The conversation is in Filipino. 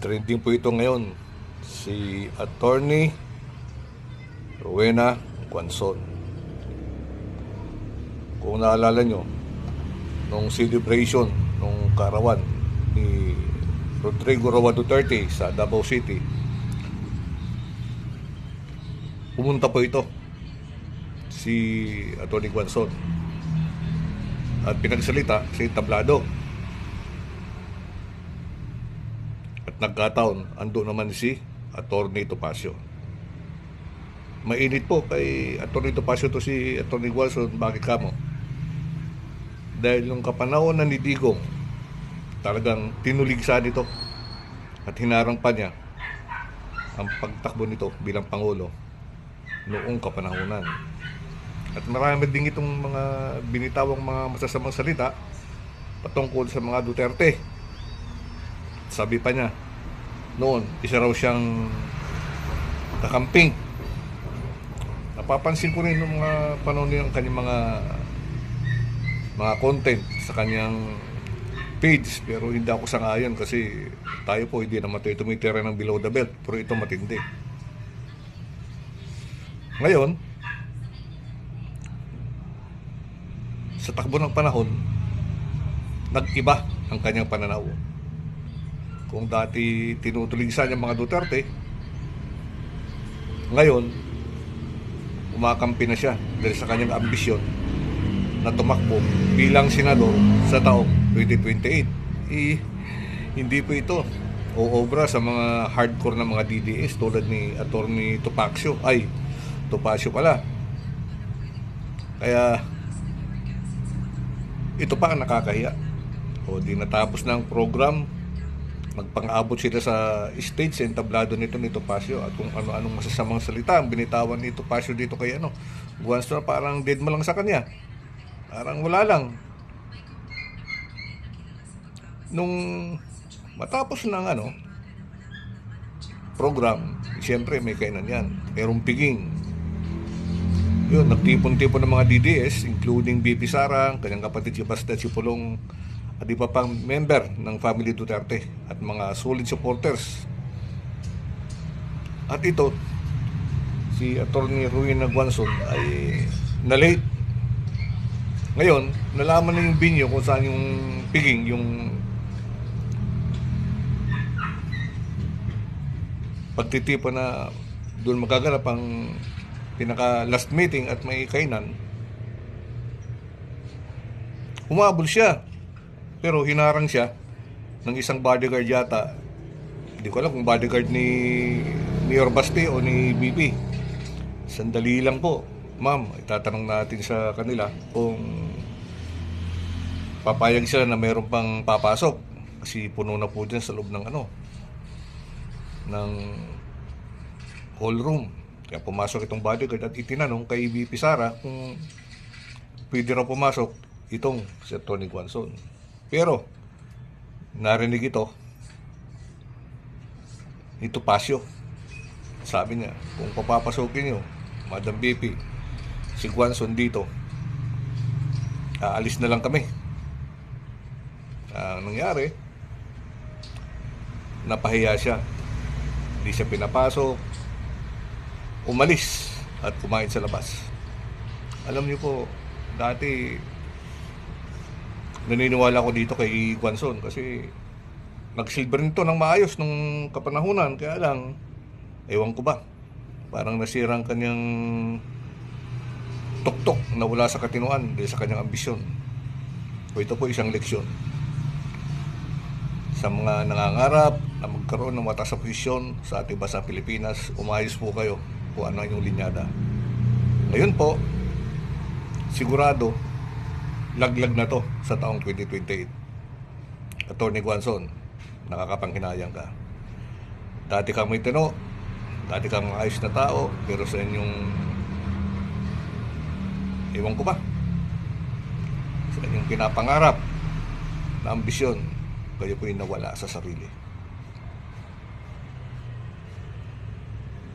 Trending po ito ngayon, si Attorney Rowena Guanzon. Kung naalala nyo, nung celebration nung karawan ni Rodrigo Roa Duterte sa Davao City, pumunta po ito si Attorney Guanzon at pinagsalita si tablado. At nagkataon, ando naman si Attorney Topacio. Mainit po kay Attorney Topacio to si Attorney Guanzon. Bakit kamo? Dahil yung kapanahon na ni Digong, talagang tinuligsa nito at hinarang pa niya ang pagtakbo nito bilang Pangulo noong kapanahonan. At marami din itong mga binitawang mga masasamang salita patungkol sa mga Duterte. Sabi pa niya noon, isa raw siyang kakamping. Napapansin ko rin yung mga panahon ng kanyang mga content sa kanyang page, pero hindi ako sangayon kasi tayo po hindi naman tayo tumitira ng below the belt, pero ito matindi. Ngayon, sa takbo ng panahon, nag-iba ang kanyang pananaw. Kung dati tinutuligsan niya mga Duterte, ngayon umakampi na siya dahil sa kanyang ambisyon na tumakbo bilang senador sa taong 2028. Hindi po ito oobra sa mga hardcore na mga DDS tulad ni Attorney Topacio. Topacio pala. Kaya ito pa ang nakakahiya. O di natapos na ang program, magpang-abot sila sa stage sa entablado nito ni Topacio at kung ano-anong masasamang salita ang binitawan ni Topacio dito kay Guanzon, parang dead mo lang sa kanya. Parang wala lang. Nung matapos ng program, siyempre may kainan yan. Merong piging. Yun, nagtipon-tipon ng mga DDS, including BP Sara, kanyang kapatid si Basta Chipulong, at iba pang member ng family Duterte at mga solid supporters. At ito, si Attorney Rowena Guanzon ay na-late. Ngayon, nalaman na yung binyo kung saan yung piging, yung pagtitipon na doon magaganap ang pinaka last meeting at may kainan. Humabol siya, pero hinarang siya ng isang bodyguard yata. Hindi ko alam kung bodyguard ni Mayor Baste o ni BP. Sandali lang po, ma'am, itatanong natin sa kanila kung papayag sila na mayroon pang papasok kasi puno na po dyan sa loob ng ng hall room. Kaya pumasok itong bodyguard at itinanong kay BP Sara kung pwede raw pumasok itong si Attorney Guanzon. Pero narinig ito ni Topacio. Sabi niya, kung papapasokin nyo, Madam BP, si Guanzon dito, aalis na lang kami. Ang nangyari, napahiya siya. Hindi siya pinapasok, umalis at kumain sa labas. Alam niyo po, dati naniniwala ko dito kay Guanzon kasi nagsilver nito ng maayos nung kapanahunan. Kaya lang, ewan ko ba, parang nasirang kanyang tuktok na wala sa katinuan dahil sa kanyang ambisyon. O ito po isang leksyon sa mga nangangarap na magkaroon ng mataas na posisyon sa ating bansa Pilipinas. Umayos po kayo kung ano yung linyada. Ngayon po, sigurado laglag na to sa taong 2028. Attorney Guanzon, nakakapanghinayang ka. Dati kang may tino, dati kang maayos na tao, pero sa inyong ewan ko ba, sa inyong pinapangarap na ambisyon, kayo po yung nawala sa sarili.